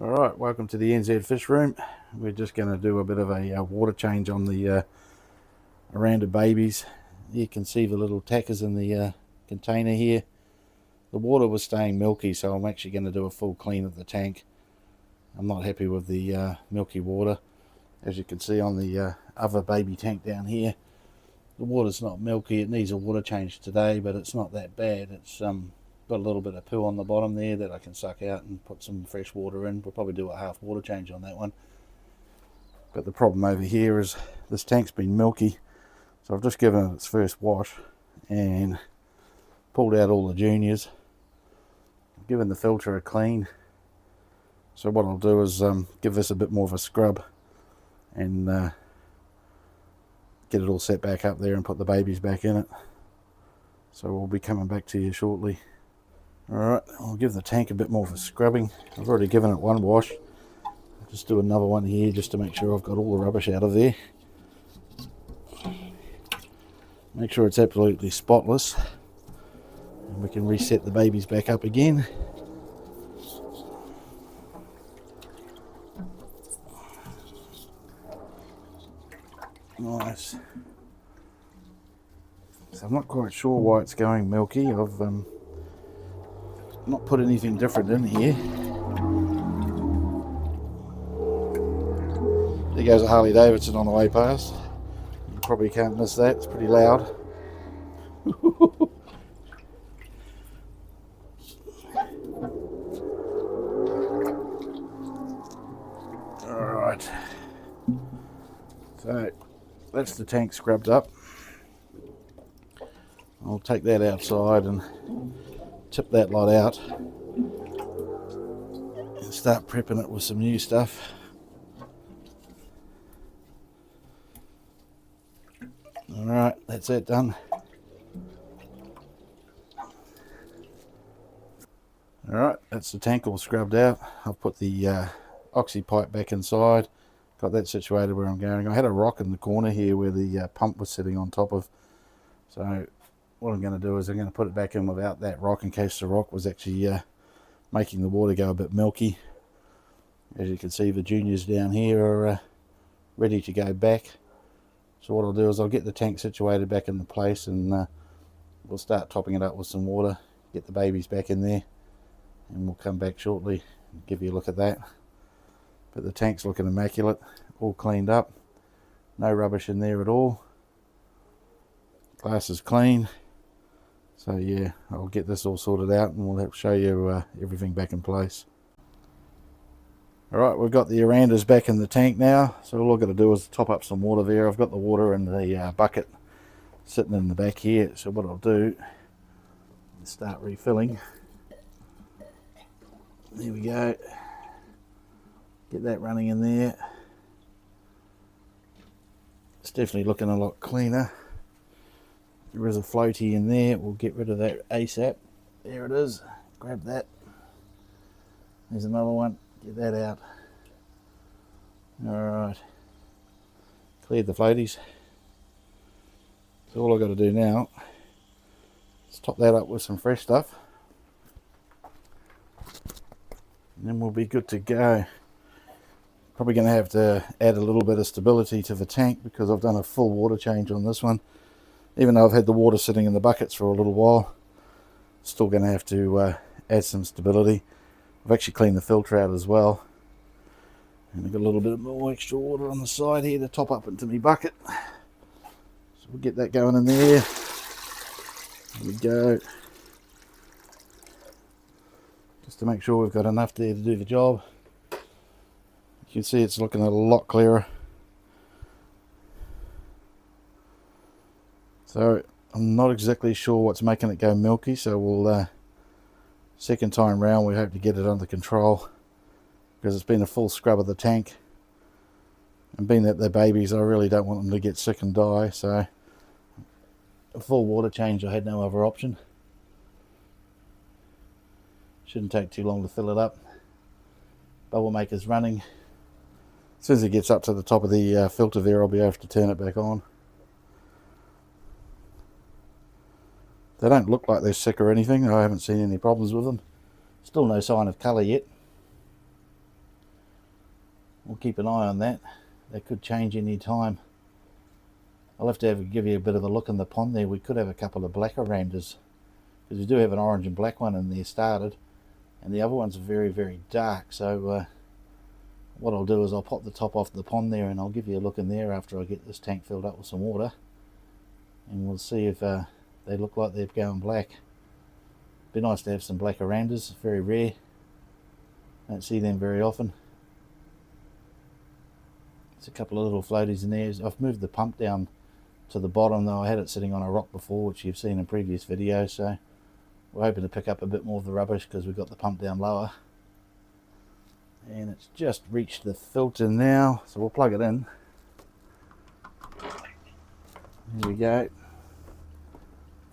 Alright, welcome to the NZ Fish Room. We're just going to do a bit of a water change on the Oranda babies. You can see the little tackers in the container here. The water was staying milky, so I'm actually going to do a full clean of the tank. I'm not happy with the milky water. As you can see on the other baby tank down here, the water's not milky. It needs a water change today, but it's not that bad. It's got a little bit of poo on the bottom there that I can suck out and put some fresh water in. We'll probably do a half water change on that one. But the problem over here is this tank's been milky, so I've just given it its first wash and pulled out all the juniors, given the filter a clean. So what I'll do is give this a bit more of a scrub and get it all set back up there and put the babies back in it. So we'll be coming back to you shortly. Alright, I'll give the tank a bit more of a scrubbing. I've already given it one wash. I'll just do another one here just to make sure I've got all the rubbish out of there. Make sure it's absolutely spotless. And we can reset the babies back up again. Nice. So I'm not quite sure why it's going milky. I've not put anything different in here. There goes a Harley Davidson on the way past. You probably can't miss that, it's pretty loud. Alright, so that's the tank scrubbed up. I'll take that outside and tip that lot out and start prepping it with some new stuff. Alright, that's that done. Alright, that's the tank all scrubbed out. I've put the oxy pipe back inside, got that situated where I'm going. I had a rock in the corner here where the pump was sitting on top of, so what I'm going to do is I'm going to put it back in without that rock in case the rock was actually making the water go a bit milky. As you can see, the juniors down here are ready to go back. So what I'll do is I'll get the tank situated back into place and we'll start topping it up with some water, get the babies back in there, and we'll come back shortly and give you a look at that. But the tank's looking immaculate, all cleaned up, no rubbish in there at all. Glass is clean. So yeah, I'll get this all sorted out and we'll show you everything back in place. Alright, we've got the Orandas back in the tank now, so all I've got to do is top up some water there. I've got the water in the bucket sitting in the back here, so what I'll do is start refilling. There we go. Get that running in there. It's definitely looking a lot cleaner. There is a floaty in there. We'll get rid of that ASAP. There it is. Grab that. There's another one. Get that out. Alright. Cleared the floaties. So all I've got to do now is top that up with some fresh stuff. And then we'll be good to go. Probably going to have to add a little bit of stability to the tank because I've done a full water change on this one. Even though I've had the water sitting in the buckets for a little while, still going to have to add some stability. I've actually cleaned the filter out as well. And I've got a little bit more extra water on the side here to top up into my bucket. So we'll get that going in there. There we go. Just to make sure we've got enough there to do the job. You can see it's looking a lot clearer. So I'm not exactly sure what's making it go milky, so we'll second time round we hope to get it under control, because it's been a full scrub of the tank, and being that they're babies I really don't want them to get sick and die, so a full water change, I had no other option. Shouldn't take too long to fill it up. Bubble maker's running. As soon as it gets up to the top of the filter there, I'll be able to turn it back on. They don't look like they're sick or anything. I haven't seen any problems with them. Still no sign of colour yet. we'll keep an eye on that. That could change any time. I'll have to give you a bit of a look in the pond there. We could have a couple of black Orandas, because we do have an orange and black one in there started, and the other ones are very, very dark. So what I'll do is I'll pop the top off the pond there, and I'll give you a look in there after I get this tank filled up with some water, and we'll see if they look like they're going black. Be nice to have some black Orandas. Very rare. Don't see them very often. There's a couple of little floaties in there. I've moved the pump down to the bottom, though. I had it sitting on a rock before, which you've seen in previous videos, so we're hoping to pick up a bit more of the rubbish because we've got the pump down lower. And it's just reached the filter now, so we'll plug it in. Here we go.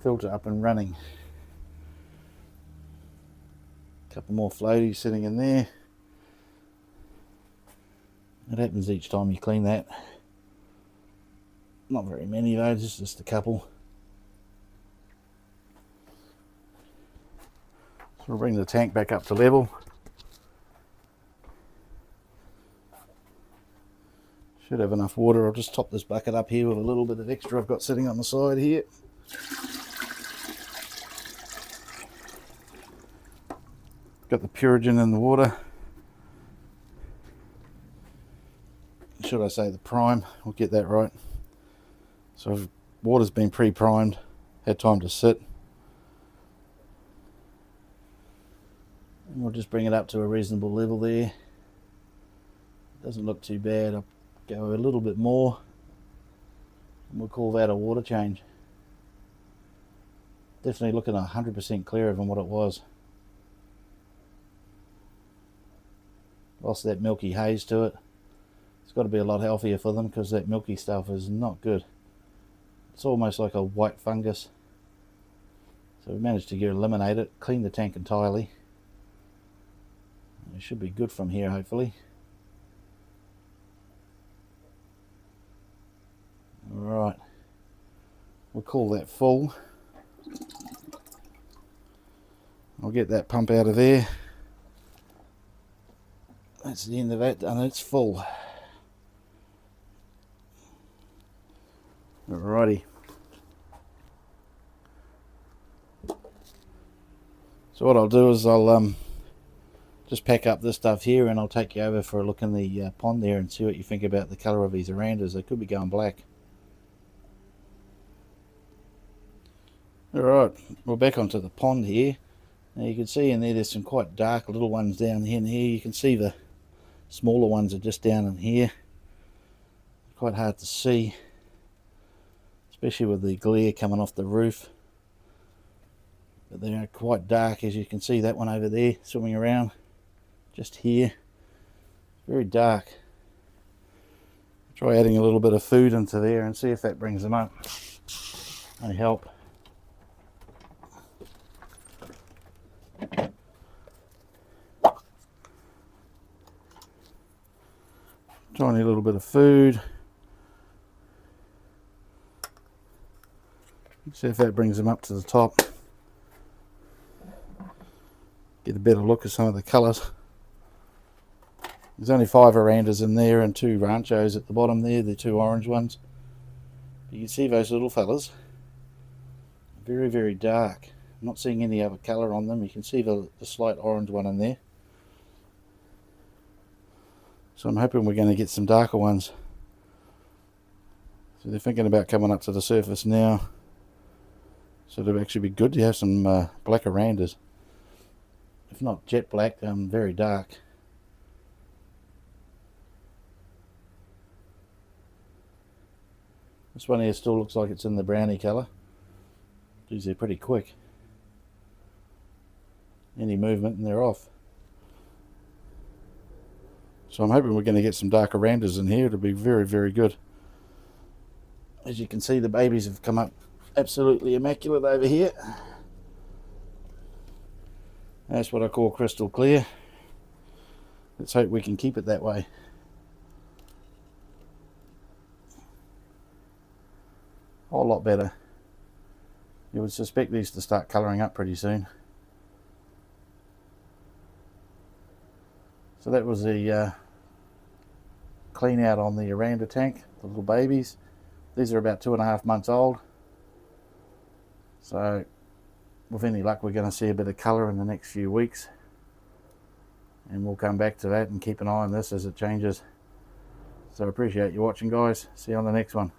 Filter up and running. Couple more floaties sitting in there. It happens each time you clean that. Not very many though, just a couple. So we'll bring the tank back up to level. Should have enough water. I'll just top this bucket up here with a little bit of extra I've got sitting on the side here. Got the Purigen in the water. Should I say the prime? We'll get that right. So water's been pre-primed, had time to sit. And we'll just bring it up to a reasonable level there. Doesn't look too bad. I'll go a little bit more, and we'll call that a water change. Definitely looking 100% clearer than what it was. Lost that milky haze to it. It's got to be a lot healthier for them because that milky stuff is not good. It's almost like a white fungus. So we managed to eliminate it, clean the tank entirely. It should be good from here, hopefully. Alright, we'll call that full. I'll get that pump out of there. That's the end of that, and it's full. Alrighty. So what I'll do is I'll just pack up this stuff here, and I'll take you over for a look in the pond there and see what you think about the colour of these Orandas. They could be going black. Alright, we're back onto the pond here. Now you can see in there there's some quite dark little ones down here and here. You can see the smaller ones are just down in here. Quite hard to see, especially with the glare coming off the roof. But they are quite dark, as you can see that one over there swimming around just here. Very dark. Try adding a little bit of food into there and see if that brings them up. May help. Tiny little bit of food. See if that brings them up to the top. Get a better look at some of the colours. There's only 5 Orandas in there and 2 Ranchos at the bottom there, the 2 orange ones. You can see those little fellas. Very, very dark. I'm not seeing any other colour on them. You can see the slight orange one in there. So I'm hoping we're going to get some darker ones. So they're thinking about coming up to the surface now. So it'll actually be good to have some black Orandas. If not jet black, very dark. This one here still looks like it's in the brownie colour. Geez, they're pretty quick. Any movement and they're off. So I'm hoping we're going to get some dark Orandas in here. It'll be very, very good. As you can see, the babies have come up absolutely immaculate over here. That's what I call crystal clear. Let's hope we can keep it that way. A whole lot better. You would suspect these to start colouring up pretty soon. So that was the clean out on the Oranda tank, the little babies. These are about 2.5 months old. So with any luck, we're going to see a bit of colour in the next few weeks. And we'll come back to that and keep an eye on this as it changes. So I appreciate you watching, guys. See you on the next one.